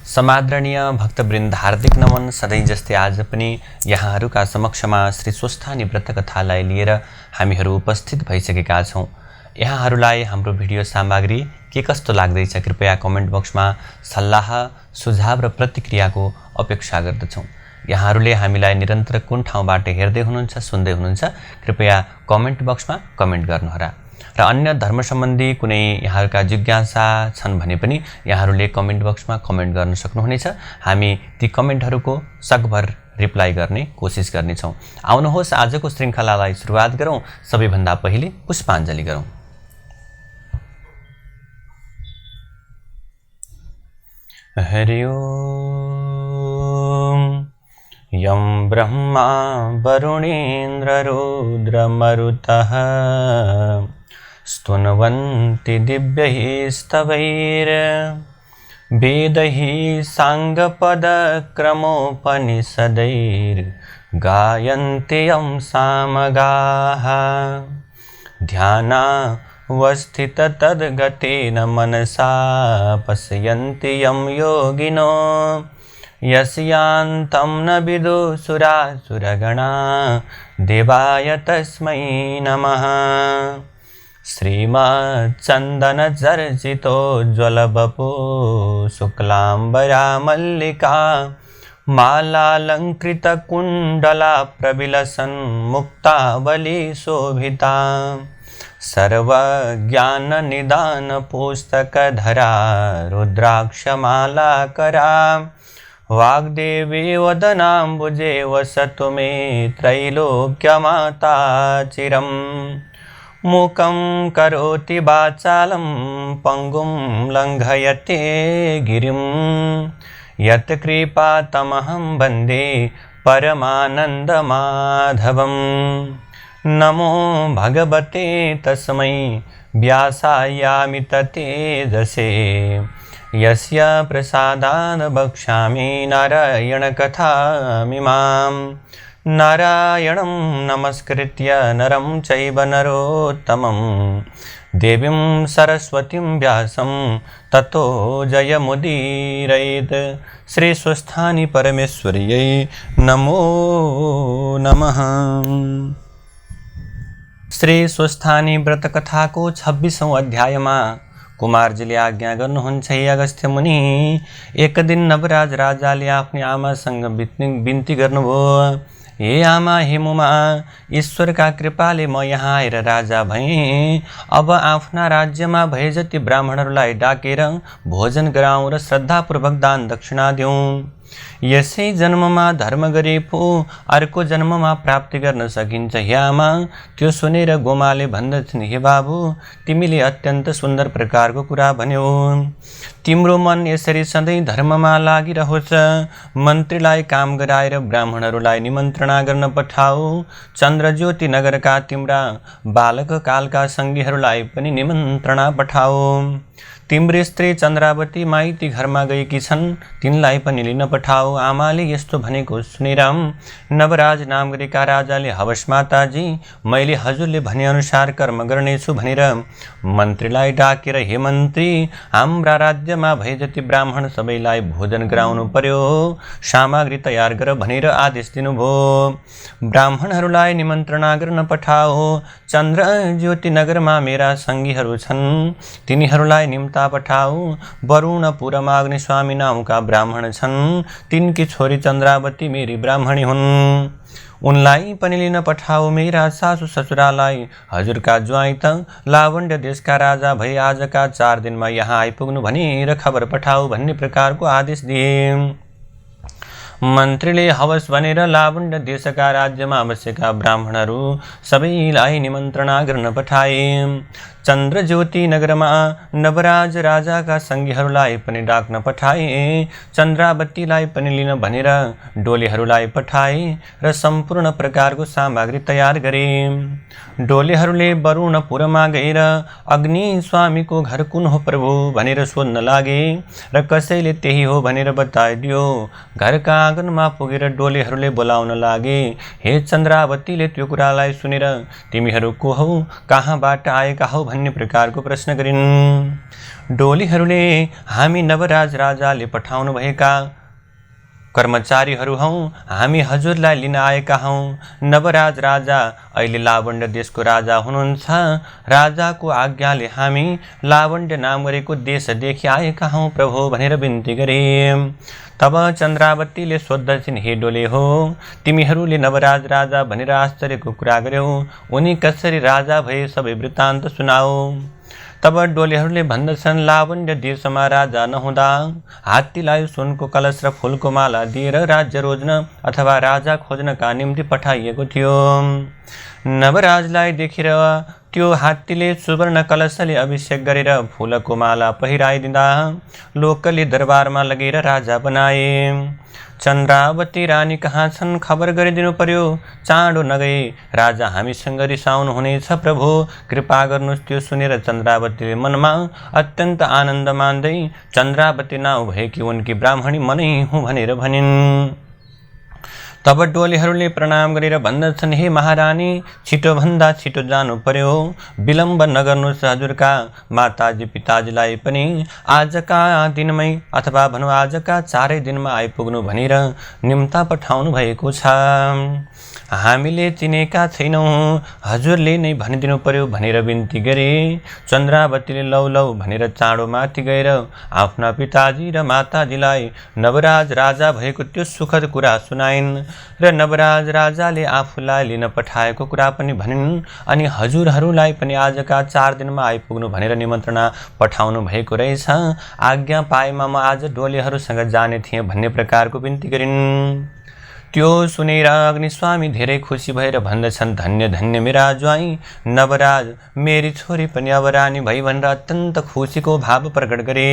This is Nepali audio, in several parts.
समादरणीय भक्तवृन्द हार्दिक नमन। सधैँ जस्तै आज पनि यहाँहरूका समक्षमा श्री स्वस्थानी व्रत कथालाई लिएर हामीहरू उपस्थित भइसकेका छौँ। यहाँहरूलाई हाम्रो भिडियो सामग्री के कस्तो लाग्दैछ कृपया कमेन्ट बक्समा सल्लाह सुझाव र प्रतिक्रियाको अपेक्षा गर्दछौँ। यहाँहरूले हामीलाई निरन्तर कुन ठाउँबाट हेर्दै हुनुहुन्छ सुन्दै हुनुहुन्छ कृपया कमेन्ट बक्समा कमेन्ट गर्नुहोला। र अन्य धर्म सम्बन्धी कुनै यहाँहरूका जिज्ञासा छन् भने पनि यहाँहरूले कमेन्ट बक्समा कमेन्ट गर्न सक्नुहुनेछ। हामी ती कमेन्टहरूको सकभर रिप्लाई गर्ने कोसिस गर्नेछौँ। आउनुहोस् आजको श्रृङ्खलालाई सुरुवात गरौँ। सबैभन्दा पहिले पुष्पाञ्जली गरौँ। हरि ओम। यं ब्रह्मा वरुणेन्द्र रुद्रमरुतः स्तुन्वन्ति दिव्यैः स्तवैर्वेदैः साङ्गपदक्रमोपनिषदैर्गायन्ति यं सामगाः। ध्यानावस्थिततद्गतेन मनसा पश्यन्ति यं योगिनो यस्यान्तं न विदुसुरासुरगणा देवाय तस्मै नमः। श्रीमच्चन्दनचर्चितोज्ज्वलवपो शुक्लाम्बरा मल्लिका मालालङ्कृतकुण्डला प्रविलसन्मुक्तावली शोभिता सर्वज्ञाननिदानपुस्तकधरा रुद्राक्षमालाकरा वाग्देवी वदनाम्बुजे वसतु मे त्रैलोक्यमाता चिरम्। मूकं करोति वाचालं पङ्गुं लङ्घयते गिरिं यत्कृपातमहं वन्दे परमानन्दमाधवम्। नमो भगवते तस्मै व्यासायामित तेजसे यस्य प्रसादान् वक्ष्यामि नारायणकथामिमाम्। नारायणं नमस्कृत्य नरं चैव नरोत्तमं देवीं सरस्वतीं व्यासं ततो जयमुदीरयेत्। श्री स्वस्थानी परमेश्वर्यै नमो नमः। श्री स्वस्थानी व्रत कथाको 26औं अध्यायमा कुमारजीले आज्ञा गर्नुहुन्छ, हे अगस्त्य मुनि, एक दिन नवराज राजाले आफ्नी आमासँग बिन्ती गर्नुभयो। हे आमा, हे मुमा, ईश्वरका कृपाले म यहाँ आएर राजा भएँ। अब आफ्ना राज्यमा भए जति ब्राह्मणहरूलाई डाकेर भोजन गराउँ र श्रद्धापूर्वक दान दक्षिणा दिउँ। यसै जन्ममा धर्म गरे पो अर्को जन्ममा प्राप्ति गर्न सकिन्छ। हे आमा, त्यो सुनेर गोमाले भन्दछन्, हे बाबु, तिमीले अत्यन्त सुन्दर प्रकारको कुरा भन्यौ। तिम्रो मन यसरी सधैँ धर्ममा लागिरहोस्। मन्त्रीलाई काम गराएर ब्राह्मणहरूलाई निमन्त्रणा गर्न पठाऊ। चन्द्रज्योति नगरका तिम्रा बालककालका सङ्गीहरूलाई पनि निमन्त्रणा पठाऊ। तिम्रो स्त्री चन्द्रावती माइती घरमा गएकी छन्, तिनलाई पनि लिन पठाऊ। आमाले यस्तो भनेको सुनेर नवराज नाम गरेका राजाले, हवस् माताजी, मैले हजुरले भनेअनुसार कर्म गर्नेछु भनेर मन्त्रीलाई डाकेर, हे मन्त्री, हाम्रा राज्यमा भए जति ब्राह्मण सबैलाई भोजन गराउनु पर्यो, सामग्री तयार गर भनेर आदेश दिनुभयो। ब्राह्मणहरूलाई निमन्त्रणा गर्न पठाऊ। चन्द्रज्योति नगरमा मेरा सङ्गीहरू छन्, तिनीहरूलाई निम्ता पठाऊ। वरुणपुरमा अग्निस्वामी नामका ब्राह्मण छन्, तिनकी छोरी चन्द्रावती मेरी ब्राह्मणी हुन्, उनलाई पनि लिन पठाऊ। मेरा सासु ससुरालाई हजुरका ज्वाइँ त लावण्य देशका राजा भए आजका 4 दिनमा यहाँ आइपुग्नु भनेर खबर पठाऊ भन्ने प्रकारको आदेश दिए। मन्त्रीले हवस् भनेर लावण्य देशका राज्यमा बसेका ब्राह्मणहरू सबैलाई निमन्त्रणा गर्न पठाए। चन्द्रज्योति नगरमा नवराज राजाका सङ्गीहरूलाई पनि डाक्न पठाए। चन्द्रावतीलाई पनि लिन भनेर डोलीहरूलाई पठाए र सम्पूर्ण प्रकारको सामग्री तयार गरे। डोलीहरूले वरुणपुरमा गएर अग्नि स्वामीको घर कुन हो प्रभु भनेर सोध्न लागे र कसैले त्यही हो भनेर बताइदियो। घरका आँगनमा पुगेर डोलीहरूले बोलाउन लागे। हे चन्द्रावतीले त्यो कुरालाई सुनेर तिमीहरू को हौ, कहाँबाट आएका हौ भन्ने प्रकारको प्रश्न गरिन्। डोलीहरूले हामी नवराज राजाले पठाउनु भएका कर्मचारीहरू हौँ, हामी हजुरलाई लिन आएका हौँ। नवराज राजा अहिले लावण्य देशको राजा हुनुहुन्छ। राजाको आज्ञाले हामी लावण्य नाम गरेको देशदेखि आएका हौँ प्रभु भनेर बिन्ती गरे। तब चन्द्रावतीले सोद्धछिन्, हे डोले हो, तिमीहरूले नवराज राजा भनेर आश्चर्यको कुरा गर्यौ, उनी कसरी राजा भए सबै वृत्तान्त सुनाऊ। तब डोलेहरूले भन्दछन्, लावण्य देशमा राजा नहुँदा हात्तीलाई सुनको कलश र फुलको माला दिएर राज्य रोज्न अथवा राजा खोज्नका निम्ति पठाइएको थियो। नवराजलाई देखेर त्यो हात्तीले सुवर्ण कलशले अभिषेक गरेर फुलको माला पहिराइदिँदा लोकले दरबारमा लगेर राजा बनाए। चन्द्रावती रानी कहाँ छन्, खबर गरिदिनु पर्यो, चाँडो नगई राजा हामीसँग रिसाउनु हुनेछ प्रभु, कृपा गर्नुहोस्। त्यो सुनेर चन्द्रावतीले मनमा अत्यन्त आनन्द मान्दै चन्द्रावती नाउँ भएकी उनकी ब्राह्मणी मनै हुँ भनेर भनिन्। तब डोलेहरूले प्रणाम गरेर भन्दछन्, हे महारानी, छिटोभन्दा छिटो जानु पर्यो, विलम्ब नगर्नुहोस्। हजुरका माताजी पिताजीलाई पनि आजका दिनमै अथवा भनौँ आजका 4 दिनमा आइपुग्नु भनेर निम्ता पठाउनु भएको छ। हामीले चिनेका छैनौँ, हजुरले नै भनिदिनु पर्यो भनेर बिन्ती गरे। चन्द्रावतीले लौ लौ भनेर चाँडो माथि गएर आफ्ना पिताजी र माताजीलाई नवराज राजा भएको त्यो सुखद कुरा सुनाइन् र नवराज राजाले आफूलाई लिन पठाएको कुरा पनि भनिन्। अनि हजुरहरूलाई पनि आजका 4 दिनमा आइपुग्नु भनेर निमन्त्रणा पठाउनु भएको रहेछ। आज्ञा पाएमा म आज डोलेहरूसँग जाने थिएँ भन्ने प्रकारको बिन्ती गरिन्। त्यो सुनेर अग्निस्वामी धेरै खुसी भएर भन्दछन्, धन्य धन्य मेरा ज्वाइँ नवराज, मेरी छोरी पनि अब रानी भई भनेर अत्यन्त खुसीको भाव प्रकट गरे।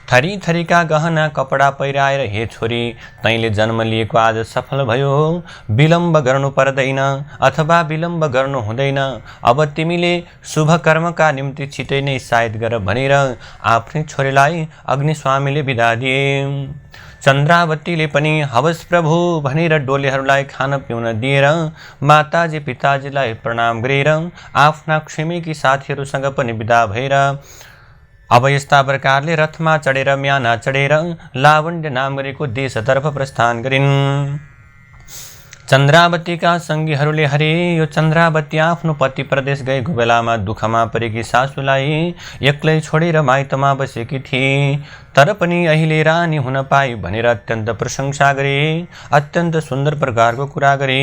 थरी थरीका गहना कपडा पहिराएर, हे छोरी, तैँले जन्म लिएको आज सफल भयो, विलम्ब गर्नु पर्दैन अथवा विलम्ब गर्नु हुँदैन। अब तिमीले शुभ कर्मका निम्ति छिटै नै सायद गर भनेर आफ्नै छोरीलाई अग्निस्वामीले बिदा दिए। चन्द्रावतीले पनि हवस् प्रभु भनेर डोलेहरूलाई खान पिउन दिएर माताजी पिताजीलाई प्रणाम गरेर आफ्ना छिमेकी साथीहरूसँग पनि बिदा भएर अब यस्ता प्रकारले रथमा चढेर म्याना चढेर लावण्य नाम गरेको देशतर्फ प्रस्थान गरिन्। चन्द्रावतीका सङ्गीहरूले, हरे, यो चन्द्रावती आफ्नो पति प्रदेश गएको बेलामा दुःखमा परेकी सासूलाई एक्लै छोडेर माइतमा बसेकी थिए, तर पनि अहिले रानी हुन पाई भनेर अत्यन्त प्रशंसा गरे, अत्यन्त सुन्दर प्रकारको कुरा गरे।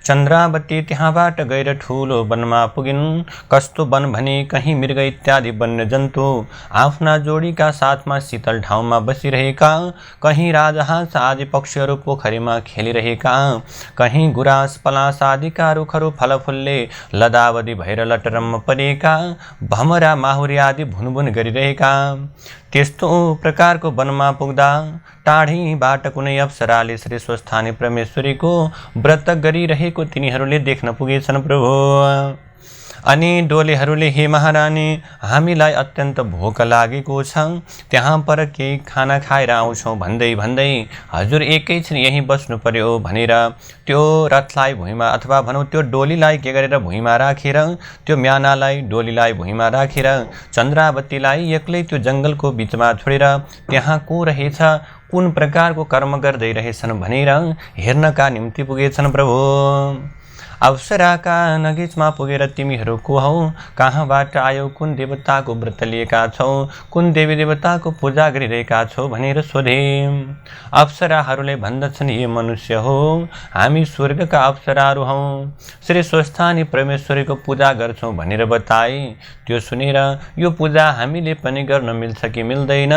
चन्द्रावती त्यहाँबाट गएर ठुलो वनमा पुगिन्। कस्तो वन भने कहीँ मृग इत्यादि वन्य जन्तु आफ्ना जोडीका साथमा शीतल ठाउँमा बसिरहेका, कहीँ राजहाँस आदि पक्षीहरू पोखरीमा खेलिरहेका, कहीँ गुराँस पलास आदिका रुखहरू फलफुलले लदावदी भएर लटरम्म परेका, भमरा माहुरी आदि भुनभुन गरिरहेका। त्यस्तो प्रकारको वनमा पुग्दा टाढीबाट कुनै अप्सराले श्री स्वस्थानी परमेश्वरीको व्रत गरिरहेको तिनीहरूले देख्न पुगेछन् प्रभु। अनि डोलेहरूले, हे महारानी, हामीलाई अत्यन्त भोक लागेको छ, त्यहाँ पर केही खाना खाएर आउँछौँ भन्दै भन्दै हजुर एकैछिन यहीँ बस्नु पर्यो भनेर त्यो रथलाई भुइँमा अथवा भनौँ त्यो डोलीलाई के गरेर भुइँमा राखेर, त्यो म्यानालाई डोलीलाई भुइँमा राखेर चन्द्रावतीलाई एक्लै त्यो जङ्गलको बिचमा छोडेर त्यहाँ को रहेछ, कुन प्रकारको कर्म गर्दै रहेछन् भनेर हेर्नका निम्ति पुगेछन् प्रभु। अप्सराका नजिकमा पुगेर तिमीहरू को हौ, कहाँबाट आयौ, कुन देवताको व्रत लिएका छौ, कुन देवी देवताको पूजा गरिरहेका छौ भनेर सोधे। अप्सराहरूले भन्दछन्, हे मनुष्य हो, हामी स्वर्गका अप्सराहरू हौँ, श्री स्वस्थानी परमेश्वरीको पूजा गर्छौँ भनेर बताए। त्यो सुनेर यो पूजा हामीले पनि गर्न मिल्छ कि मिल्दैन,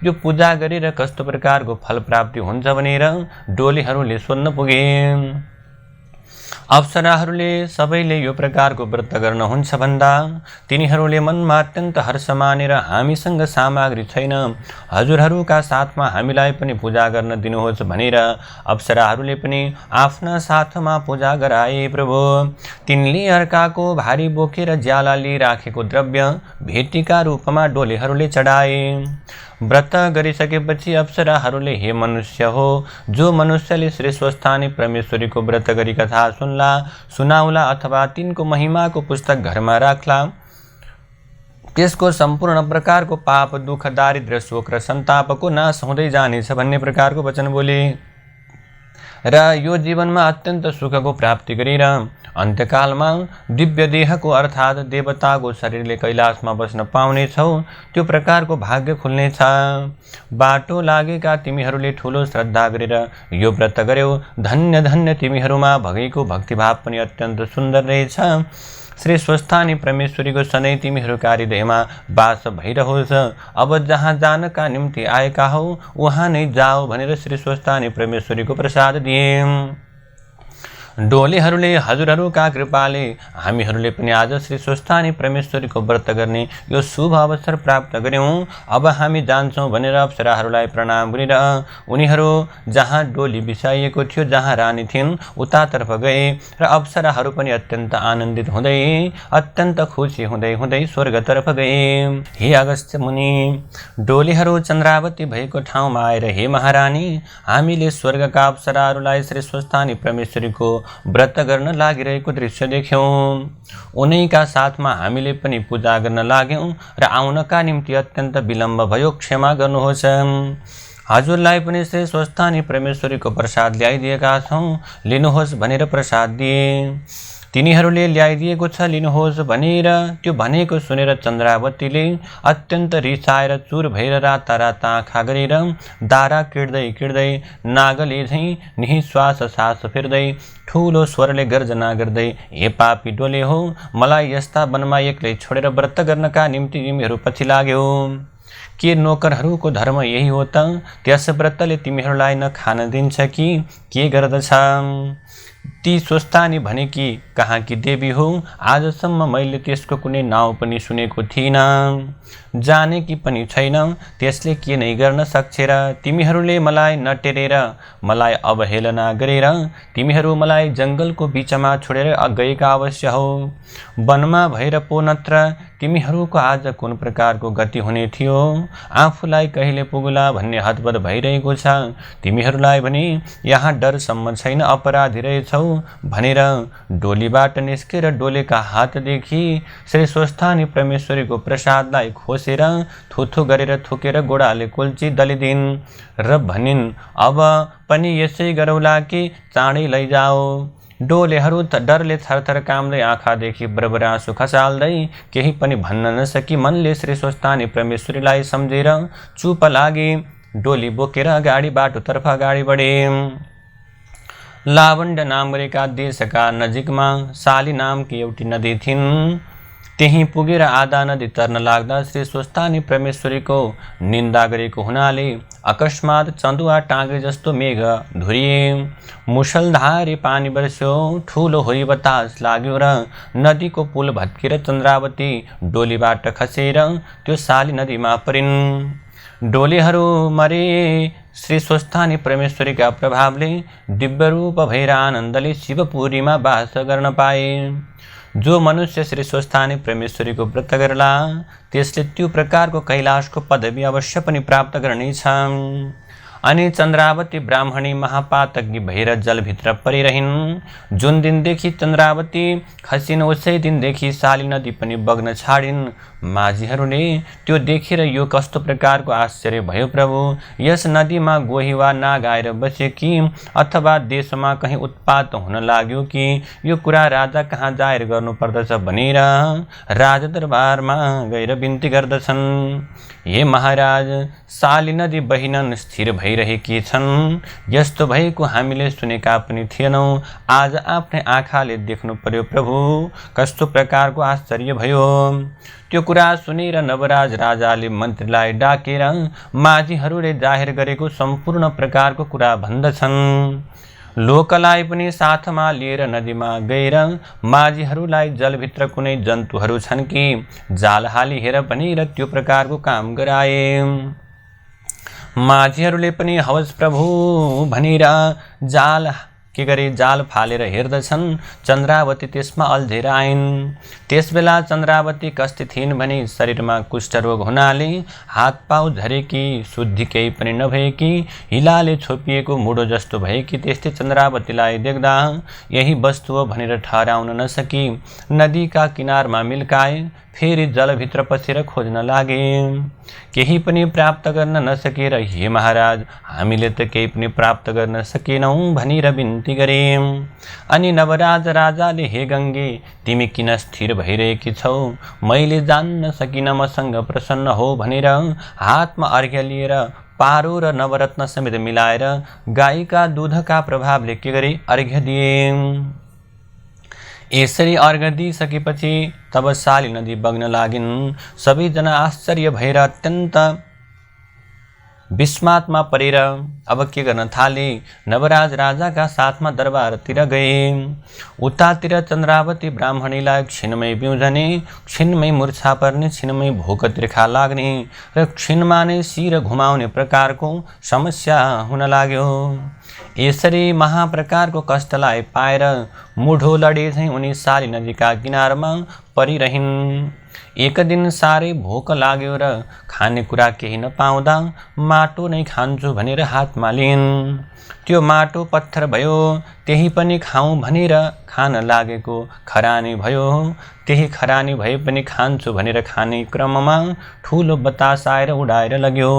यो पूजा गरेर कस्तो प्रकारको फल प्राप्ति हुन्छ भनेर डोलीहरूले सोध्न पुगे। अप्सराहरूले सबैले यो प्रकारको व्रत गर्न हुन्छ भन्दा तिनीहरूले मनमा अत्यन्त हर्ष मानेर, हामीसँग सामग्री छैन, हजुरहरूका साथमा हामीलाई पनि पूजा गर्न दिनुहोस् भनेर अप्सराहरूले पनि आफ्ना साथमा पूजा गराए प्रभु। तिनले अर्काको भारी बोकेर ज्याला लिइराखेको द्रव्य भेटीका रूपमा डोलेहरूले चढाए। व्रत गरिसकेपछि अप्सराहरूले, हे मनुष्य हो, जो मनुष्यले श्री स्वस्थानी परमेश्वरीको व्रत गरी कथा सुनाउला अथवा तिनको महिमाको पुस्तक घरमा राख्ला, त्यसको सम्पूर्ण प्रकारको पाप दुःख दारिद्र्य शोक र सन्तापको नाश हुँदै जानेछ भन्ने प्रकारको वचन बोले र यो जीवनमा अत्यन्त सुखको प्राप्ति गरेर अन्त्यकालमा दिव्य देहको अर्थात् देवताको शरीरले कैलाशमा बस्न पाउनेछौ त्यो प्रकारको भाग्य खुल्नेछ। बाटो लागेका तिमीहरूले ठुलो श्रद्धा गरेर यो व्रत गर्यौ, धन्य धन्य तिमीहरूमा भगैको भक्तिभाव पनि अत्यन्त सुन्दर रहेछ। श्री स्वस्थानी परमेश्वरीको सधैँ तिमीहरूका हृदयमा वास भइरहोस्। अब जहाँ जानका निम्ति आएका हौ उहाँ नै जाओ भनेर श्री स्वस्थानी परमेश्वरीको प्रसाद दिए। डोलीहरूले हजुरहरूका कृपाले हामीहरूले पनि आज श्री स्वस्थानी परमेश्वरीको व्रत गर्ने यो शुभ अवसर प्राप्त गर्यौं। अब हामी जान्छौं भनेर अप्सराहरूलाई प्रणाम गरेर उनीहरू जहाँ डोली बिसाइएको थियो, जहाँ रानी थिइन् उतातर्फ गए र अप्सराहरू पनि अत्यन्त आनन्दित हुँदै अत्यन्त खुसी हुँदै हुँदै स्वर्गतर्फ गए। हे अगस्त्य मुनि, डोलीहरू चन्द्रावती भएको ठाउँमा आएर हे महारानी, हामीले स्वर्गका अप्सराहरूलाई श्री स्वस्थानी परमेश्वरीको व्रत गर्न लागिरहेको दृश्य देख्यौं। उनैका साथमा हामीले पनि पूजा गर्न लाग्यौं र आउनका निम्ति अत्यन्त विलम्ब भयो, क्षमा गर्नुहोस्। हजुरलाई पनि श्री स्वस्थानी परमेश्वरीको प्रसाद ल्याइदिएका छौं, लिनुहोस् भनेर प्रसाद दिए। तिनीहरूले ल्याइदिएको छ, लिनुहोस् भनेर त्यो भनेको सुनेर चन्द्रावतीले अत्यन्त रिसाएर चुर भएर राता राता आँखा गरेर दारा किड्दै किड्दै नागले झैँ निःश्वास सास फेर्दै ठुलो स्वरले गर्जना गर्दै, हे पापी डोले हो, मलाई यस्ता वनमा एक्लै छोडेर व्रत गर्नका निम्ति तिमीहरू पछि लाग्यौ। के नोकरहरूको धर्म यही हो त? त्यस व्रतले तिमीहरूलाई न खान दिन्छ कि के गर्दछ? ती स्वस्थानी भने कि कहाँकी देवी हो, आजसम्म मैले त्यसको कुनै नाउँ पनि सुनेको थिइनँ, जानेकी पनि छैन। त्यसले के नै गर्न सक्छ र? तिमीहरूले मलाई नटेरेर मलाई अवहेलना गरेर तिमीहरू मलाई जङ्गलको बिचमा छोडेर गएका अवश्य हो। वनमा भएर पो नत्र तिमीहरूको आज कुन प्रकारको गति हुने थियो? आफूलाई कहिले पुगुला भन्ने हतबत भइरहेको छ। तिमीहरूलाई भने यहाँ डरसम्म छैन, अपराधी रहेछौ भनेर डोलीबाट निस्केर डोलेका हातदेखि श्री स्वस्थानी परमेश्वरीको प्रसादलाई खोसेर थुथु गरेर थुकेर गोडाले कुल्ची दलिदिन् र भनिन्, अब पनि यसै गरौला कि चाँडै लैजाओ। डोलेहरू डरले थरथर काम्दै आँखादेखि बरबर आँसु खसाल्दै केही पनि भन्न नसकी मनले श्री स्वस्थानी परमेश्वरीलाई सम्झेर चुप लागे। डोली बोकेर अगाडि बाटोतर्फ अगाडि बढे। लावण्ड नाम गरेका देशका नजिकमा साली नामकी एउटी नदी थिइन्। त्यही पुगेर आधा नदी तर्न लाग्दा श्री स्वस्थानी परमेश्वरीको निन्दा गरेको हुनाले अकस्मात चन्दुवा टाँगे जस्तो मेघ धुरिए। मुसलधारे पानी बर्स्यो, ठुलो हुरी बतास लाग्यो र नदीको पुल भत्किएर चन्द्रावती डोलीबाट खसेर त्यो साली नदीमा परिन्। डोलीहरू मरे। श्री स्वस्थानी परमेश्वरीका प्रभावले दिव्य रूप भएर आनन्दले शिवपुरीमा वास गर्न पाए। जो मनुष्य श्री स्वस्थानी परमेश्वरीको व्रत गर्ला त्यसले त्यो प्रकारको कैलाशको पदवी अवश्य पनि प्राप्त गर्नेछ। अनि चन्द्रावती ब्राह्मणी महापातकी भएर जलभित्र परिरहिन्। जुन दिनदेखि चन्द्रावती खसिन् उसै दिनदेखि साली नदी पनि बग्न छाडिन्। माझीहरूले त्यो देखेर यो कस्तो प्रकारको आश्चर्य भयो प्रभु, यस नदीमा गोही वा नाग आएर बस्यो कि अथवा देशमा कहीँ उत्पात हुन लाग्यो कि यो कुरा राजा कहाँ जाहेर गर्नुपर्दछ भनेर राजा दरबारमा गएर बिन्ती गर्दछन्। हे महाराज, साली नदी बहिनन् स्थिर भइरहेकी छन्। यस्तो भएको हामीले सुनेका पनि थिएनौँ, आज आफ्नै आँखाले देख्नु पर्यो प्रभु। कस्तो प्रकारको आश्चर्य भयो। त्यो कुरा सुनेर नवराज राजाले मन्त्रीलाई डाकेर माझीहरूले जाहेर गरेको सम्पूर्ण प्रकारको कुरा भन्दछन्। लोकलाई पनि साथमा लिएर नदीमा गएर माझीहरूलाई जलभित्र कुनै जन्तुहरू छन् कि जाल हाली हेर भनेर त्यो प्रकारको काम गराए। माझीहरूले पनि हवस् प्रभु भनेर जाल फालेर हेर्दछन्। चन्द्रावती त्यसमा अल्झेर आइन्। त्यसबेला चन्द्रावती कस्ती थिइन् भने शरीरमा कुष्ठरोग हुनाले हातपाउ झरेकी, शुद्धि केही पनि नभएकी, हिलाले छोपिएको मुडो जस्तो भएकी त्यस्तै चन्द्रावतीलाई देख्दा यही वस्तु हो भनेर ठहराउन नसकी नदीका किनारमा मिल्काए। फेरि जलभित्र पसेर खोज्न लागे। केही पनि प्राप्त गर्न नसकेर हे महाराज, हामीले त केही पनि प्राप्त गर्न सकेनौँ भनेर बिन्ती गरे। अनि नवराज राजाले, हे गङ्गे, तिमी किन स्थिर भइरहेकी छौ? मैले जान्न सकिन मसँग प्रसन्न हो भनेर हातमा अर्घ्य लिएर पारो र नवरत्न समेत मिलाएर गाईका दुधका प्रभावले के गरे? अर्घ्य दिए। यसरी अर्घ्य दिइसकेपछि तब साली नदी बग्न लागिन्। सबैजना आश्चर्य भएर अत्यन्त विस्मातमा परेर अब के गर्न थाले? नवराज राजाका साथमा दरबारतिर गए। उतातिर चन्द्रावती ब्राह्मणीलाई क्षणमै बिउजने, क्षणमै मूर्छा पर्ने, क्षणमै भोक तिर्खा लाग्ने र क्षणमा नै शिर घुमाउने प्रकारको समस्या हुन लाग्यो। यसरी महाप्रकारको कष्टलाई पाएर मुढो लडे झैँ उनी साली नदीका किनारमा परिरहिन्। एक दिन साह्रै भोक लाग्यो र खानेकुरा केही नपाउँदा माटो नै खान्छु भनेर हातमा लिइन्। त्यो माटो पत्थर भयो, त्यही पनि खाऊँ भनेर खान लागेको खरानी भयो। त्यही खरानी भए पनि खान्छु भनेर खाने क्रममा ठुलो बतास आएर उडाएर लग्यो।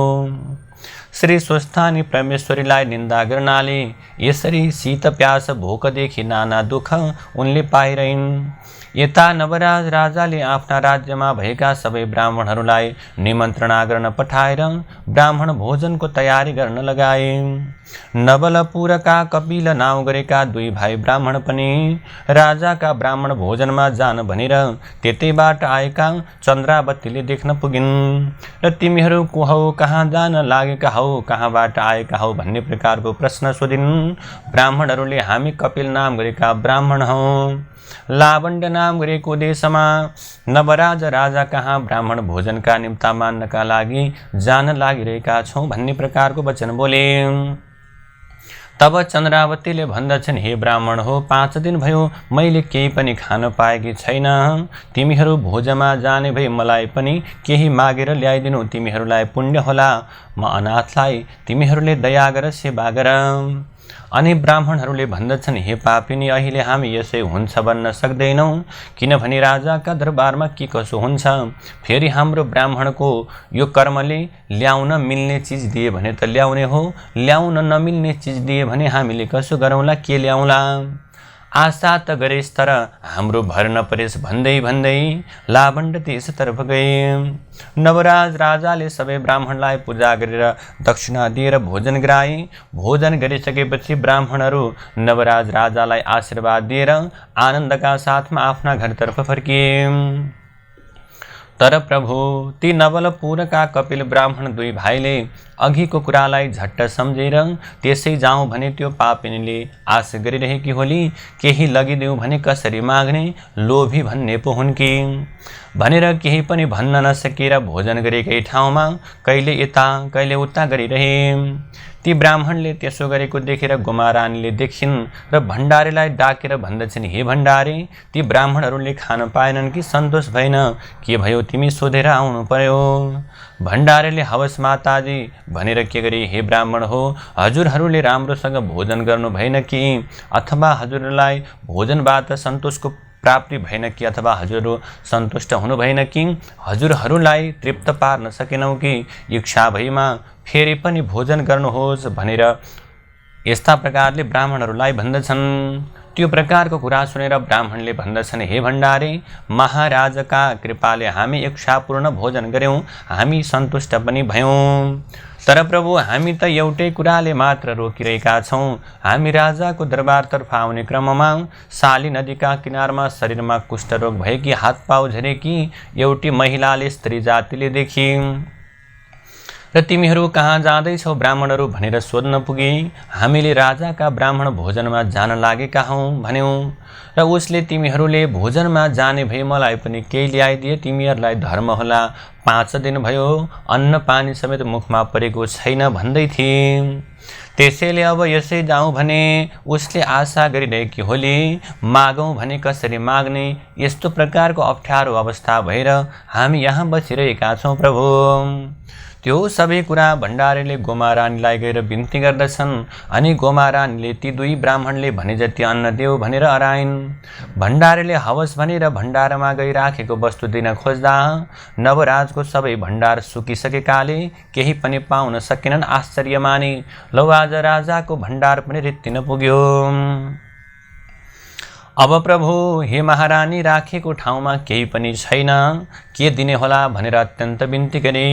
श्री स्वस्थानी परमेश्वरीलाई निन्दा गर्नाले यसरी शीत प्यास भोकदेखि नाना दुःख उनले पाइरहन्। यता नवराज राजाले आफ्ना राज्यमा भएका सबै ब्राह्मणहरूलाई निमन्त्रणा गर्न पठाएर ब्राह्मण भोजनको तयारी गर्न लगाए। नवलपुरका कपिल नाउँ गरेका दुई भाइ ब्राह्मण पनि राजाका ब्राह्मण भोजनमा जान भनेर त्यतैबाट आएका चन्द्रावतीले देख्न पुगिन् र तिमीहरू को हौ, कहाँ जान लागेका हौ, कहाँबाट आएका हौ भन्ने प्रकारको प्रश्न सोधिन्। ब्राह्मणहरूले हामी कपिल नाम गरेका ब्राह्मण हौँ, लावण्ड नाम गरेको देशमा नवराज राजा कहाँ ब्राह्मण भोजनका निम्ता मान्नका लागि जान लागिरहेका छौँ भन्ने प्रकारको वचन बोले। तब चन्द्रावतीले भन्दछन्, हे ब्राह्मण हो, 5 दिन भयो मैले केही पनि खान पाएकी छैन। तिमीहरू भोजमा जाने भए मलाई पनि केही मागेर ल्याइदिनु, तिमीहरूलाई पुण्य होला। म अनाथलाई तिमीहरूले दया गर, सेवा गर। अनि ब्राह्मणहरूले भन्दछन्, हे पापिनी, अहिले हामी यसै हुन्छ भन्न सक्दैनौँ, किनभने राजाका दरबारमा के कसो हुन्छ। फेरि हाम्रो ब्राह्मणको यो कर्मले ल्याउन मिल्ने चिज दिए भने त ल्याउने हो, ल्याउन नमिल्ने चिज दिए भने हामीले कसो गरौँला, के ल्याउँला। आशा त गरेस् तर हाम्रो भर नपरेस् भन्दै भन्दै लावण्ड त्यसतर्फ गए। नवराज राजाले सबै ब्राह्मणलाई पूजा गरेर दक्षिणा दिएर भोजन गराए। भोजन गरिसकेपछि ब्राह्मणहरू नवराज राजालाई आशीर्वाद दिएर आनन्दका साथमा आफ्ना घरतर्फ फर्किए। तर प्रभु, ती नवलपुरका कपिल ब्राह्मण दुई भाइले अघिको कुरालाई झट्ट सम्झेर त्यसै जाउँ भने त्यो पापिनीले आश गरिरहेकी होली, केही लगिदेऊ भने कसरी माग्ने, लोभी भन्ने पो हुन् कि भनेर केही पनि भन्न नसकेर भोजन गरेकै ठाउँमा कहिले यता कहिले उता गरिरहे। ती ब्राह्मणले त्यसो गरेको देखेर गोमारानीले देखिन् र भण्डारीलाई डाकेर भन्दछन्, हे भण्डारी, ती ब्राह्मणहरूले खान पाएनन् कि सन्तोष भएन, के भयो तिमी सोधेर आउनु पर्यो। भण्डारीले हवस् माताजी भनेर के गरे, हे ब्राह्मण हो, हजुरहरूले राम्रोसँग भोजन गर्नु भएन कि, अथवा हजुरलाई भोजनबाट सन्तोषको प्राप्ति भएन कि, अथवा हजुरहरू सन्तुष्ट हुनु भएन कि, हजुरहरूलाई तृप्त पार्न सकेनौ कि, इच्छा भएमा फेरि पनि भोजन गर्नुहोस् भनेर यस्ता प्रकारले ब्राह्मणहरूलाई भन्दछन्। त्यो प्रकारको कुरा सुनेर ब्राह्मणले भन्दछन्, हे भण्डारी, महाराजका कृपाले हामी इच्छापूर्ण भोजन गर्यौँ, हामी सन्तुष्ट पनि भयौँ। तर प्रभु, हामी त एउटै कुराले मात्र रोकिरहेका छौँ। हामी राजाको दरबारतर्फ आउने क्रममा साली नदीका किनारमा शरीरमा कुष्ठरोग भएकी, हातपाउ झरेकी एउटी महिलाले स्त्री जातिले देखी र तिमीहरू कहाँ जाँदैछौ ब्राह्मणहरू भनेर सोध्न पुगे। हामीले राजाका ब्राह्मण भोजनमा जान लागेका हौँ भन्यौँ र उसले तिमीहरूले भोजनमा जाने भए मलाई पनि केही ल्याइदिए, तिमीहरूलाई धर्म होला। 5 दिन भयो अन्न पानी समेत मुखमा परेको छैन भन्दै थिए। त्यसैले अब यसै जाउँ भने उसले आशा गरिरहेकी होली, मागौँ भने कसरी माग्ने, यस्तो प्रकारको अप्ठ्यारो अवस्था भएर हामी यहाँ बसिरहेका छौँ प्रभु। त्यो सबै कुरा भण्डारीले गोमा रानीलाई गएर बिन्ती गर्दछन्। अनि गोमा रानीले ती दुई ब्राह्मणले भने जति अन्न देऊ भनेर अराइन्। भण्डारीले हवस् भनेर भण्डारमा गई राखेको वस्तु दिन खोज्दा नवराजको सबै भण्डार सुकिसकेकाले केही पनि पाउन सकेनन्। आश्चर्य माने लौ आज राजाको भण्डार पनि रित्तिन पुग्यो। अब प्रभु हे महारानी राखेको ठाउँमा केही पनि छैन, के दिने होला भनेर अत्यन्त बिन्ती गरे।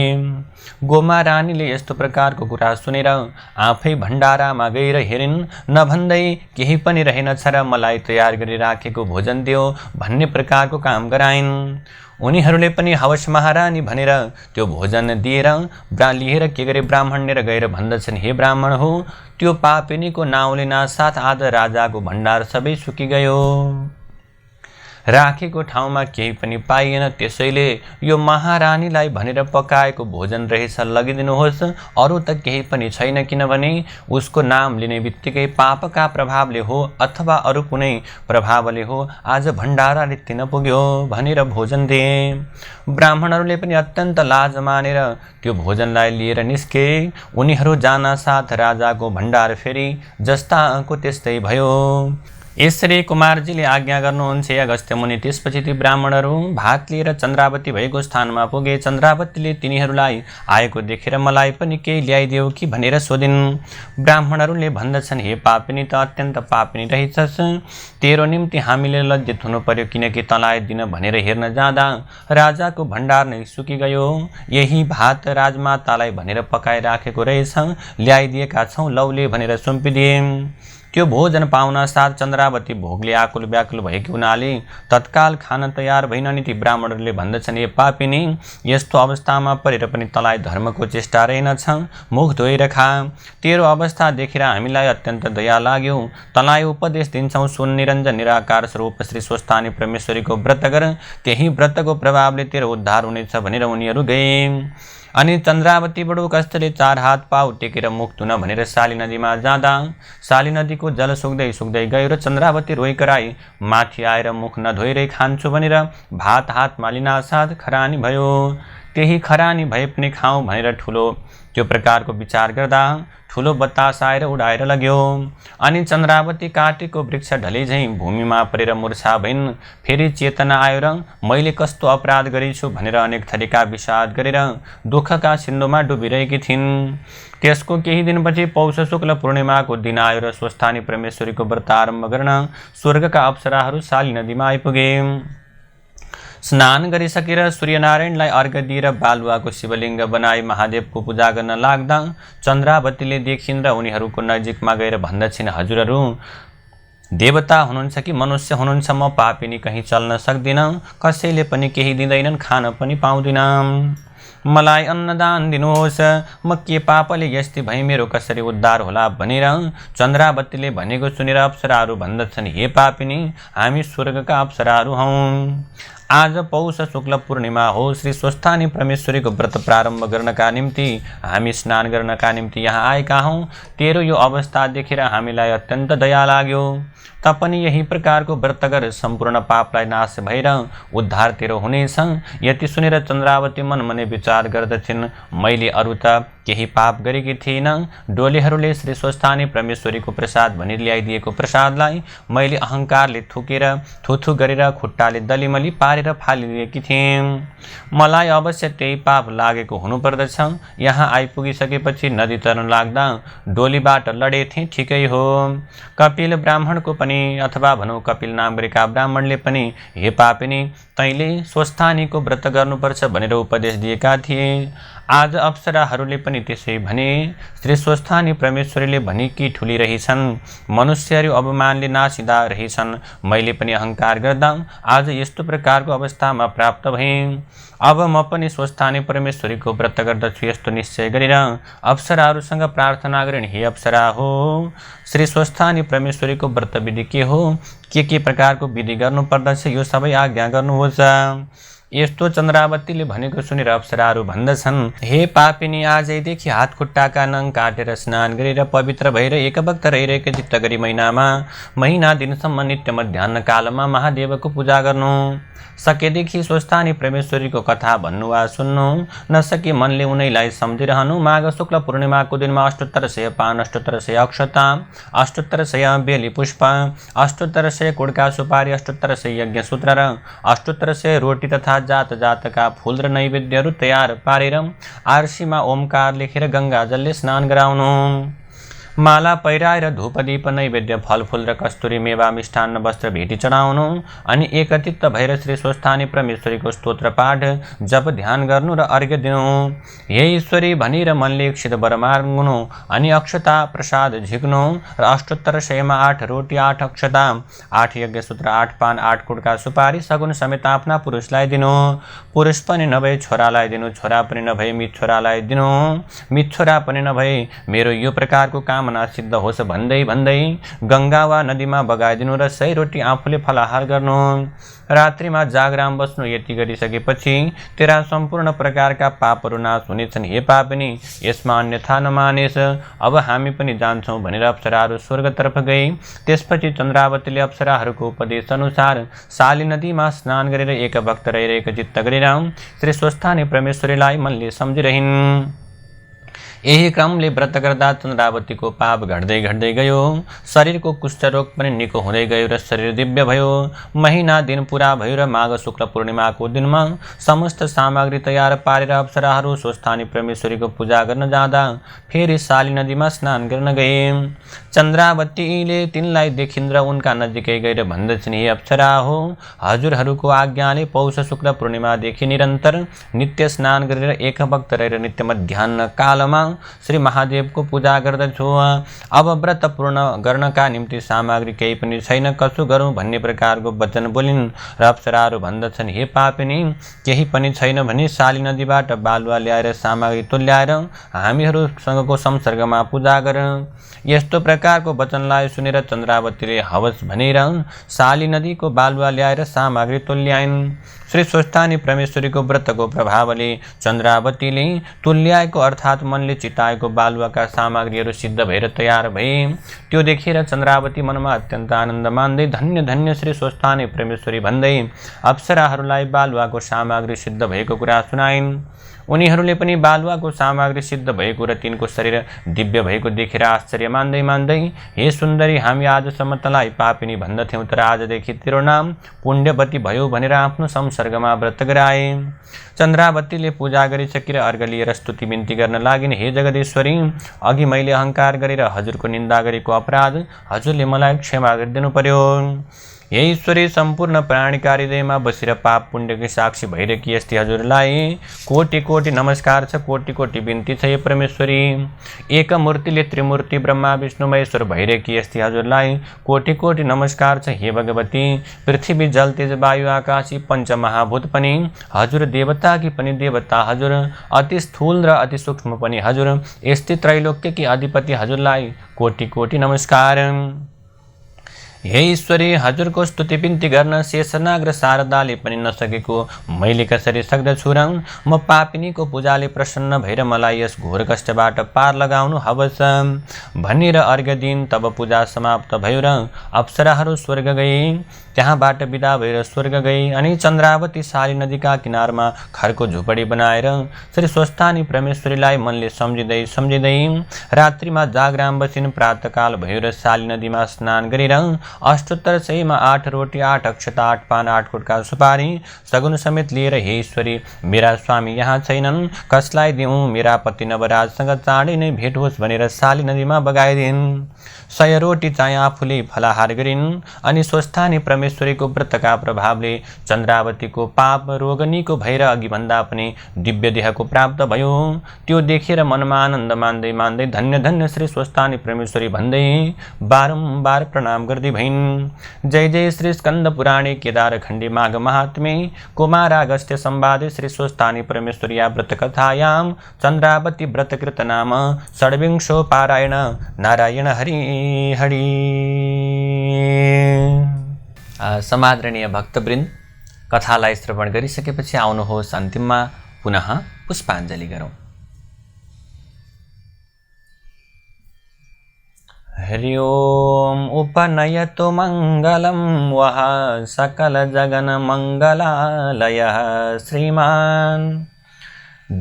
गोमा रानीले यस्तो प्रकारको कुरा सुनेर आफै भण्डारामा गएर हेरिन्। नभन्दै केही पनि रहेनछ र मलाई तयार गरी राखेको भोजन दियो भन्ने प्रकारको काम गराइन्। उनीहरूले पनि हवस् महारानी भनेर त्यो भोजन दिएर लिएर के गरे ब्राह्मणले गएर भन्दछन्, हे ब्राह्मण हो, त्यो पापिनीको नाउँले नासाथ आज राजाको भण्डार सबै सुकिगयो, राखेको ठाउँमा केही पनि पाइएन। त्यसैले यो महारानीलाई भनेर पकाएको भोजन रहेछ लगिदिनुहोस्, अरू त केही पनि छैन, किनभने उसको नाम लिने बित्तिकै पापका प्रभावले हो अथवा अरू कुनै प्रभावले हो आज भण्डारा रित्तिन पुग्यो भनेर भोजन दिए। ब्राह्मणहरूले पनि अत्यन्त लाज मानेर त्यो भोजनलाई लिएर निस्के। उनीहरू जान साथ राजाको भण्डार फेरि जस्ताको त्यस्तै भयो। यसरी कुमारजीले आज्ञा गर्नुहुन्छ अगस्त्य मुनि। त्यसपछि ती ब्राह्मणहरू भात लिएर चन्द्रावती भएको स्थानमा पुगे। चन्द्रावतीले तिनीहरूलाई आएको देखेर मलाई पनि केही ल्याइदेऊ कि भनेर सोधिन्। ब्राह्मणहरूले भन्दछन्, हे पापिनी, त अत्यन्त पापिनी रहेछस्, तेरो निम्ति हामीले लज्जित हुनु पर्यो, किनकि तँलाई दिन भनेर हेर्न जाँदा राजाको भण्डार नै सुकिगयो। यही भात राजमातालाई भनेर पकाइराखेको रहेछ, ल्याइदिएका छौँ, लौले भनेर सुम्पिदिए। त्यो भोजन पाउन साथ चन्द्रावती भोगले आकुल व्याकुल भएको हुनाले तत्काल खान तयार भइन। अनि ती ब्राह्मणहरूले भन्दछन्, हे पापिनी, यस्तो अवस्थामा परेर पनि तँलाई धर्मको चेष्टा रहेनछ, मुख धोएर खा। तेरो अवस्था देखेर हामीलाई अत्यन्त दया लाग्यो, तँलाई उपदेश दिन्छौँ, सुन, निरञ्जन निराकार स्वरूप श्री स्वस्थानी परमेश्वरीको व्रत गर, त्यही व्रतको प्रभावले तेरो उद्धार हुनेछ भनेर उनीहरू गए। अनि चन्द्रावती बडो कष्टले 4 हात पाउ टेकेर मुख धुन भनेर साली नदीमा जाँदा साली नदीको जल सुक्दै सुक्दै गयो र चन्द्रावती रोइ कराई माथि आएर मुख नधोइरै खान्छु भनेर भात हातमा लिनासाथ खरानी भयो। त्यही खरानी भए पनि खाउँ भनेर त्यो प्रकारको विचार गर्दा ठुलो बतास आएर उडाएर लग्यो। अनि चन्द्रावती काटेको वृक्ष ढले झैँ भूमिमा परेर मूर्छा भइन्। फेरि चेतना आयो र मैले कस्तो अपराध गरेछु भनेर अनेक थरीका विषाद गरेर दुःखका सिन्धुमा डुबिरहेकी थिइन्। त्यसको केही दिनपछि पौष शुक्ल पूर्णिमाको दिन आयो र स्वस्थानी परमेश्वरीको व्रत आरम्भ गर्न स्वर्गका अप्सराहरू साली नदीमा आइपुगे। स्नान गरिसकेर सूर्यनारायणलाई अर्घ दिएर बालुवाको शिवलिङ्ग बनाई महादेवको पूजा गर्न लाग्दा चन्द्रावतीले देखिन् र उनीहरूको नजिकमा गएर भन्दछिन्, हजुरहरू देवता हुनुहुन्छ कि मनुष्य हुनुहुन्छ? म पापिनी कहीँ चल्न सक्दिनँ, कसैले पनि केही दिँदैनन्, खान पनि पाउँदिनँ, मलाई अन्नदान दिनुहोस्, म के पापले यस्तै भई मेरो कसरी उद्धार होला भनेर चन्द्रावतीले भनेको सुनेर अप्सराहरू भन्दछन्, हे पापिनी, हामी स्वर्गका अप्सराहरू हौँ। आज पौष शुक्ल पूर्णिमा हो, श्री स्वस्थानी परमेश्वरीको व्रत प्रारम्भ गर्नका निम्ति हामी स्नान गर्नका निम्ति यहाँ आएका हौँ। तेरो यो अवस्था देखेर हामीलाई अत्यन्त दया लाग्यो, त पनि यही प्रकारको व्रत गर, सम्पूर्ण पापलाई नाश भएर उद्धार तेरो हुनेछ। यति सुनेर चन्द्रावती मनमने विचार गर्दछिन्, मैले अरू त केही पाप गरेकी थिइनँ, डोलेहरूले श्री स्वस्थानी परमेश्वरीको प्रसाद भनी ल्याइदिएको प्रसादलाई मैले अहङ्कारले थुकेर थुथु गरेर खुट्टाले दलिमली पारेर फालिदिएकी थिएँ, मलाई अवश्य त्यही पाप लागेको हुनुपर्दछ। यहाँ आइपुगिसकेपछि नदी तर्न लाग्दा डोलीबाट लडेथे, ठिकै हो। कपिल ब्राह्मणको पनि अथवा भनौँ कपिल नाम गरेका ब्राह्मणले पनि, हे पापिनी, तैँले स्वस्थानीको व्रत गर्नुपर्छ भनेर उपदेश दिएका थिए। आज अप्सराहरूले पनि त्यसै भने। श्री स्वस्थानी परमेश्वरीले भनेकी ठुली रहेछन्, मनुष्यहरू अवमानले नासिदा रहेछन्, मैले पनि अहङ्कार गर्दा आज यस्तो प्रकारको अवस्थामा प्राप्त भएँ। अब म पनि स्वस्थानी परमेश्वरीको व्रत गर्दछु, यस्तो निश्चय गरेर अप्सराहरूसँग प्रार्थना गरेन्, हे अप्सरा हो, श्री स्वस्थानी परमेश्वरीको व्रत विधि के हो, के प्रकारको विधि गर्नुपर्दछ, यो सबै आज्ञा गर्नुहोस्। यस्तो चन्द्रावतीले भनेको सुनेर अप्सराहरू भन्दछन्, हे पापिनी, आजैदेखि हात खुट्टाका नङ काटेर स्नान गरेर पवित्र भएर एकभक्त रहिरहेको चित्त गरी महिना दिनसम्म नित्य मध्याह्न कालमा महादेवको पूजा गर्नु। सकेदेखि स्वस्थानी परमेश्वरीको कथा भन्नु वा सुन्नु, नसके मनले उनैलाई सम्झिरहनु। माघ शुक्ल पूर्णिमाको दिनमा 7800 पान, 7800 अक्षता, 7800 बेली पुष्प, 7800 कुड्का सुपारी, 7800 यज्ञ सूत्र र 7800 रोटी तथा जात जातका फूल र नैवेद्यहरू तयार पारेर आरसीमा ओमकार लेखेर गंगा जलले स्नान गराउनु। माला पहिराएर धूपदीप नैवेद्य फलफूल र कस्तुरी मेवा मिष्ठान्न वस्त्र भेटी चढाउनु। अनि एकचित्त भएर श्री स्वस्थानी परमेश्वरीको स्तोत्र पाठ जप ध्यान गर्नु र अर्घ्य दिनु। हे ईश्वरी भनेर मनले इच्छित वर माग्नु। अनि अक्षता प्रसाद झिक्नु र 7800 मा 8 रोटी, 8 अक्षता, 8 यज्ञ सूत्र, 8 पान, 8 कुड्का सुपारी सगुन समेत आफ्ना पुरुषलाई दिनु। पुरुष पनि नभए छोरालाई दिनु, छोरा पनि नभए मित छोरालाई दिनु, मित छोरा पनि नभए मेरो यो प्रकारको कामना सिद्ध होस् भन्दै भन्दै गंगा वा नदीमा बगाइदिनु र 100 रोटी आफूले फलाहार गर्नु। रात्रिमा जागराम बस्नु। यति गरिसकेपछि तेरा सम्पूर्ण प्रकारका पापहरू नाश हुनेछन्। हे पापिनी, यसमा अन्यथा नमानेस्। अब हामी पनि जान्छौँ भनेर अप्सराहरू स्वर्गतर्फ गए। त्यसपछि चन्द्रावतीले अप्सराहरूको उपदेश अनुसार साली नदीमा स्नान गरेर एक भक्त रहिरहेको चित्त गरेर श्री स्वस्थानी परमेश्वरीलाई मनले सम्झिरहिन्। यही क्रमले व्रत गर्दा चन्द्रावतीको पाप घट्दै घट्दै गयो। शरीरको कुष्ठरोग पनि निको हुँदै गयो र शरीर दिव्य भयो। महिना दिन पुरा भयो र माघ शुक्ल पूर्णिमाको दिनमा समस्त सामग्री तयार पारेर अप्सराहरू स्वस्थानी परमेश्वरीको पूजा गर्न जाँदा फेरि साली नदीमा स्नान गर्न गए। चन्द्रावतीले तिनलाई देखिन् र उनका नजिकै गएर भन्दछन्, हे अप्सरा हो, हजुरहरूको आज्ञाले पौष शुक्ल पूर्णिमादेखि निरन्तर नित्य स्नान गरेर एक भक्त रहेर नित्य मध्याह्न कालमा श्री महादेवको पूजा गर्दछु। अब व्रत पूर्ण गर्नका निम्ति सामग्री केही पनि छैन, कसो गरौँ भन्ने प्रकारको वचन बोलिन् र अप्सराहरू भन्दछन्, हे पापिनी, केही पनि छैन भने साली नदीबाट बालुवा ल्याएर सामग्री तुल्याएर हामीहरूसँगको संसर्गमा पूजा गर। यस्तो प्रकारको वचनलाई सुनेर चन्द्रावतीले हवस् भनेर साली नदीको बालुवा ल्याएर सामग्री तुल्याइन्। श्री स्वस्थानी परमेश्वरीको व्रतको प्रभावले चन्द्रावतीले तुल्याएको अर्थात् मनले चिताएको बालुवाका सामग्रीहरू सिद्ध भएर तयार भए। त्यो देखेर चन्द्रावती मनमा अत्यन्त आनन्द मान्दै धन्य धन्य श्री स्वस्थानी परमेश्वरी भन्दै अप्सराहरूलाई बालुवाको सामग्री सिद्ध भएको कुरा सुनाइन्। उनीहरूले पनि बालुवाको सामग्री सिद्ध भएको र तिनको शरीर दिव्य भएको देखेर आश्चर्य मान्दै मान्दै, हे सुन्दरी, हामी आजसम्म तँलाई पापिनी भन्दथ्यौँ, तर आजदेखि तेरो नाम पुण्यवती भयो भनेर आफ्नो संसर्गमा व्रत गराए। चन्द्रावतीले पूजा गरिसकेर अर्घ लिएर स्तुति बिन्ती गर्न लागिन्। हे जगदीश्वरी, अघि मैले अहङ्कार गरेर हजुरको निन्दा गरेको अपराध हजुरले मलाई क्षमा गरिदिनु पर्यो। हे ईश्वरी, सम्पूर्ण प्राणीका हृदयमा बसेर पाप पुण्यकी साक्षी भइरहेकी यस्ती हजुरलाई कोटि कोटि नमस्कार छ, कोटि कोटि बिन्ती छ। हे परमेश्वरी, एक मूर्तिले त्रिमूर्ति ब्रह्मा विष्णु महेश्वर भइरहेकी यस्ती हजुरलाई कोटि कोटि नमस्कार छ। हे भगवती, पृथ्वी जल तेज वायु आकाश यी पञ्चमहाभूत पनि हजुर, देवताकी पनि देवता हजुर, अति स्थूल र अति सूक्ष्म पनि हजुर, यस्तै त्रैलोक्यकी अधिपति हजुरलाई कोटि कोटि नमस्कार। हे ईश्वरी, हजुरको स्तुति बिन्ती गर्न शेषनाग र शारदाले पनि नसकेको मैले कसरी सक्दछु र? म पापिनीको पूजाले प्रसन्न भएर मलाई यस घोर कष्टबाट पार लगाउनु हवस् भनेर अर्घ्य दिन। तब पूजा समाप्त भयो र अप्सराहरू स्वर्ग गए। त्यहाँबाट बिदा भएर स्वर्ग गए। अनि चन्द्रावती साली नदीका किनारमा खरको झुपडी बनाएर श्री स्वस्थानी परमेश्वरीलाई मनले सम्झिँदै सम्झिँदै रात्रिमा जागराम बसिन्। प्रातःकाल भयो र साली नदीमा स्नान गरेर 7800 मा 8 रोटी, 8 अक्षता, 8 पान, 8 कुड्का सुपारी सगुन समेत लिएर, हे ईश्वरी, मेरा स्वामी यहाँ छैनन्, कसलाई दिउँ? मेरा पति नवराजसँग चाँडै नै भेट होस् भनेर साली नदीमा बगाइदिन्। 100 रोटी चाहिँ आफूले फलाहार गरिन्। अनि स्वस्थानी परमेश्वरीको व्रतका प्रभावले चन्द्रावतीको पाप रोग निको भएर अघिभन्दा पनि दिव्य देहको प्राप्त भयो। त्यो देखेर मनमा आनन्द मान्दै मान्दै धन्य धन्य श्री स्वस्थानी परमेश्वरी भन्दै बारम्बार प्रणाम गर्दै भइन्। जय जय श्री स्कन्द पुराणे केदार खण्डे माघ महात्म्ये कुमारागस्त्य संवादे श्री स्वस्थानी परमेश्वरिया व्रतकथायां चन्द्रावती व्रतकृत नाम षड्विंशो पारायण। नारायण हरि हरि। समादरणीय भक्तवृन्द, कथालाई श्रवण गरिसकेपछि आउनुहोस् अन्तिममा पुनः पुष्पाञ्जली गरौँ। हरि ओम उपनयतु मङ्गलं वः सकलजगन्मङ्गलालयः श्रीमान्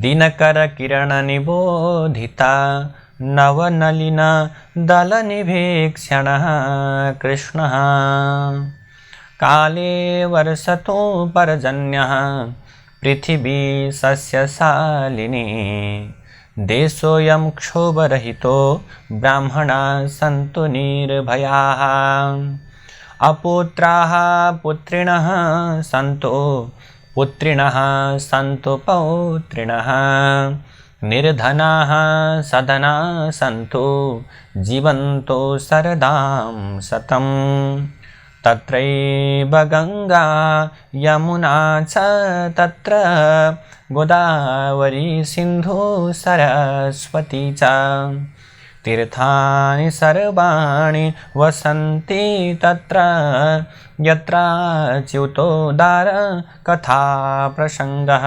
दिनकरकिरणनिबोधिता नवनलिनदलनिभीक्षणः कृष्णः काले वर्षतो पर्जन्यः पृथिवी सस्यशालिनी देशोऽयं क्षोभरहितो ब्राह्मणाः सन्तु निर्भयाः अपुत्राः पुत्रिणः सन्तु पुत्रिणः सन्तु पौत्रिणः निर्धनाः सधनाः सन्तु जीवन्तो शरदां शतम् तत्रैव गंगा यमुना च तत्र गोदावरी सिन्धु सरस्वती च तीर्थानि सर्वाणि वसन्ति तत्र यत्र च्युतोदार कथा प्रसंगः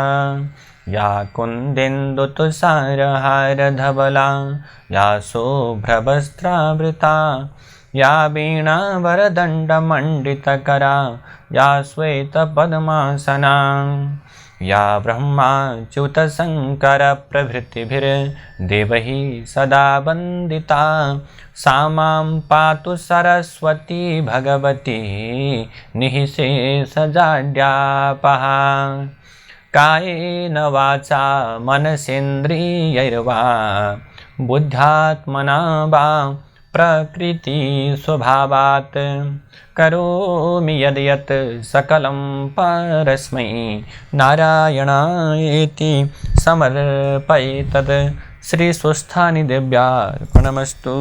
या कुन्देन्दुतुषारहारधवला या शुभ्रवस्त्रावृता या वीणावरदण्डमण्डितकरा या श्वेतपद्मासना या ब्रह्माच्युतशङ्करप्रभृतिभिर्देवैः सदा वन्दिता सा मां पातु सरस्वती भगवती निःशेषजाड्यापहा कायेन वाचा मनसेन्द्रियैर्वा बुद्ध्यात्मना वा प्रकृति स्वभावात् करोमि यद्यत् सकलं परस्मै नारायणायेति समर्पयेतत्। श्री स्वस्थानि देव्यार्पणमस्तु।